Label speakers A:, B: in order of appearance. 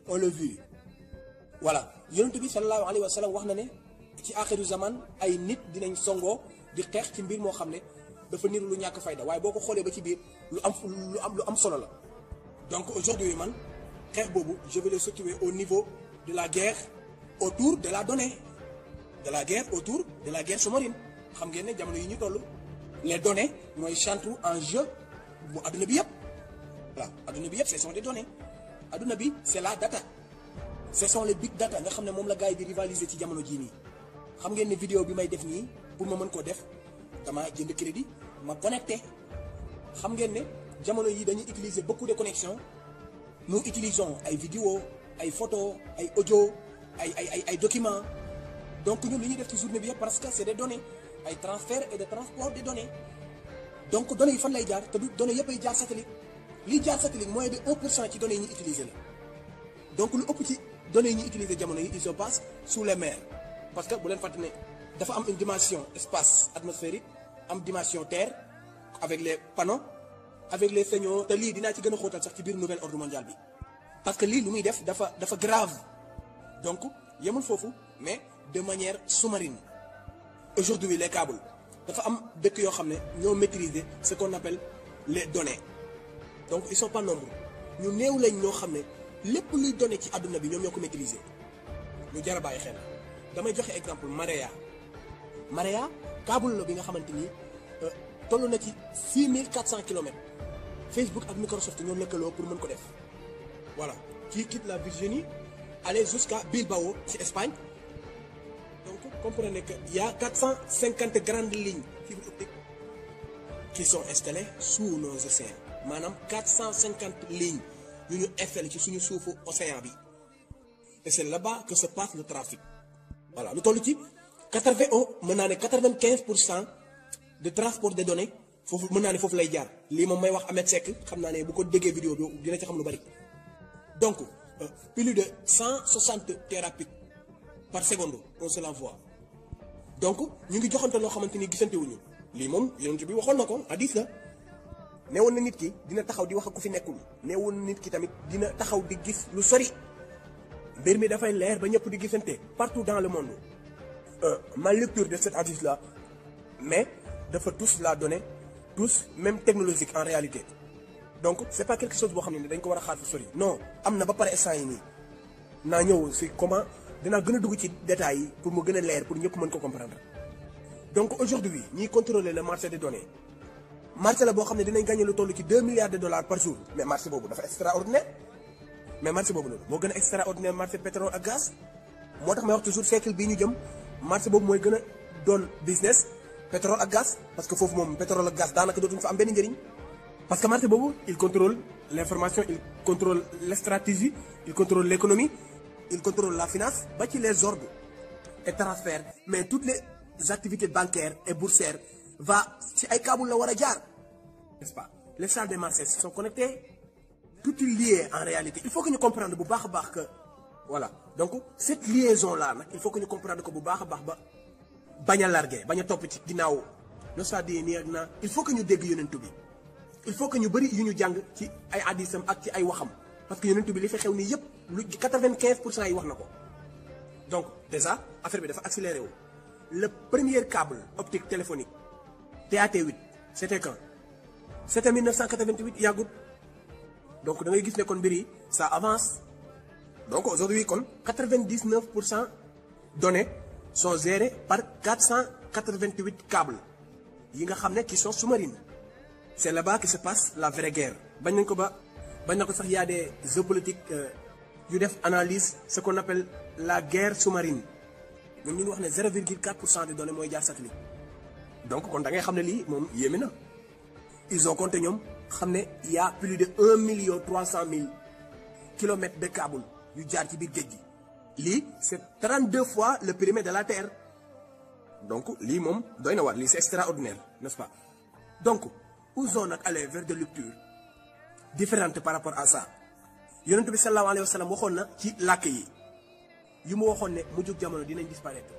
A: on l'a vu voilà yonent bi sallallahu alayhi wa sallam wax na ne ci axiru zaman ay nit dinañ songoo di xeex ci mbir moo xam ne dafa niru lu ñàkk fayda waaye boo ko xoolee ba ci biir lu am solo la. donc aujourd'hui man xeex boobu je vais le situer au niveau de la guerre autour de la donnée de la guerre autour de la guerre sous-marine xam ngeen ne jamono yi ñu toll les données mooy chantre en jeu bu adduna bi yëpp voilà adduna bi yëpp ce sont des données adduna bi c'est la data ce sont les big data nga xam ne moom la gars yi di rivaliser ci jamono jii nii xam ngeen ne vidéo bi may def nii pour ma mën koo def dama jënd crédit ma connecté xam ngeen ne jamono yi dañuy utiliser beaucoup de connexions nous utilisons ay vidéo ay photos ay audio ay documents donc ñun li ñuy def ci journée bi yëpp parce que c'est des données ay transfert et de transport des données donc données yi fan lay jaar te du données yëpp ay jaar satellite liy jaar satellite moins de 1% ci données yi ñu utiliser la donc lu ëpp ci données yi ñu utiliser jamono yi ils se passent sous les mers parce que bu leen fàtte ne dafa am une dimension espace atmosphérique am dimension terre avec les panneaux avec les signaux te lii dinaa ci gën a xóotal sax ci biir nouvel ordre mondial bi parce que lii lu muy def dafa grave donc yemul foofu mais de manière sous-marine aujourd'hui les câbles dafa am dëkk yoo xam ne ñoo maîtriser ce qu'on appelle les données donc ils sont pas nombreux ñu néew lañ ñoo xam ne lépp luy données ci àdduna bi ñoom ñoo ko maîtriser ñu jar a bàyyi xel damay joxe exemple Maréa câble la bi nga xamante ni toll na ci 6400 kilomètres Facebook ak Microsoft ñoo lëkkaloo pour mën ko def voilà qui quitte la Virginie aller jusqu'à Bilbao ci Espagne donc comprenez que y a 450 grandes lignes fibre optique qui sont installées sous nos océans maanaam 450 lignes yu ñu installé ci suñu suufu océan bi et c'est là-bas que se passe le trafic voilà lu toll ci 95% de transport des données foofu mën naa ne foofu lay jaar lii moom may wax Ahmed Seck xam naa ne bu ko déggee vidéo bi dina ci xam lu bari donc plus de 160 terabits par seconde on se l'envoie donc ñu ngi joxante loo xamante ni gisante wuñu lii moom yonent bi waxoon na ko hadith la neewoon na nit ki dina taxaw di wax ak ku fi nekkul neewoon na nit ki tamit dina taxaw di gis lu sori mbir mi dafay leer ba ñëpp di gisante partout dans le monde ma lecture de cet hadith là mais dafa tous la donnée tous même technologique en réalité donc c'est pas quelque chose boo xam ne dañ ko war a xaar fu sori non am na ba pare instant yi nii naa ñëw si comment dinaa gën a dugg ci détails yi pour mu gën a leer pour ñëpp mën ko comprendre donc aujourd'hui ñiy contrôler le marché des données marché la boo xam ne dinañ gagner lu toll ci 2 milliards de dollars par jour mais marché boobu dafa extraordinaire mais marché boobu noonu moo gën a extraordinaire marché pétrole ak gaz moo tax may wax toujours siècle bii ñu jëm marché boobu mooy gën a doon business pétrole ak gaz parce que foofu moom pétrole ak gaz daanaka dootuñu fa am benn njëriñ parce que marché boobu il contrôle l'information il contrôle la stratégie il contrôle l'économie il contrôle la finance ba ci les ordres et transferts mais toutes les activités bancaires et boursières va ci ay câbles la war a jaar n'est-ce pas les salles des marchés sont connectées tout est lié en réalité il faut que ñu comprendre bu baax a baax que voilà donc cette liaison là nag il faut que ñu comprendre ko bu baax a baax ba bañ a largué bañ a topp ci ginnaaw no c'est-à-dire nii ak naa il faut que ñu dégg yonentu bi il faut que ñu bëri yu ñu jàng ci ay hadiisam ak ci ay waxam parce que yonentu bi li fi xew nii yëpp lu 95% yi wax na ko donc déjà affaire bi dafa accéléré wu le premier câble optique téléphonique TAT8 c'était quand c'était 1988 yàggut donc da ngay gis ne kon mbir yi ça avance donc aujourd'hui kon 99% données sont gérées par 488 câbles yi nga xam ne qui sont sous-marines c'est là-bas que se passe la vraie guerre bañ nañ ko sax y a des géopolitiques yu def analyse ce qu'on appelle la guerre sous-marine ñoom ñu ngi wax ne 0,4% des données mooy jaar satellite donc kon da ngay xam ne lii moom yéeme na ils ont compté ñoom xam ne y a plus de 1,3 million kilomètres de câbles yu jaar ci biir géej gi lii c'est 32 fois le périmètre de la Terre donc lii moom doy na war lii c'est extraordinaire n'est-ce pas donc osons nag aller vers des lectures différentes par rapport à ça yonent bi sallallahu alayhi wa sallam waxoon na ci làkk yi yu mu waxoon ne mujjug jamono dinañ disparaître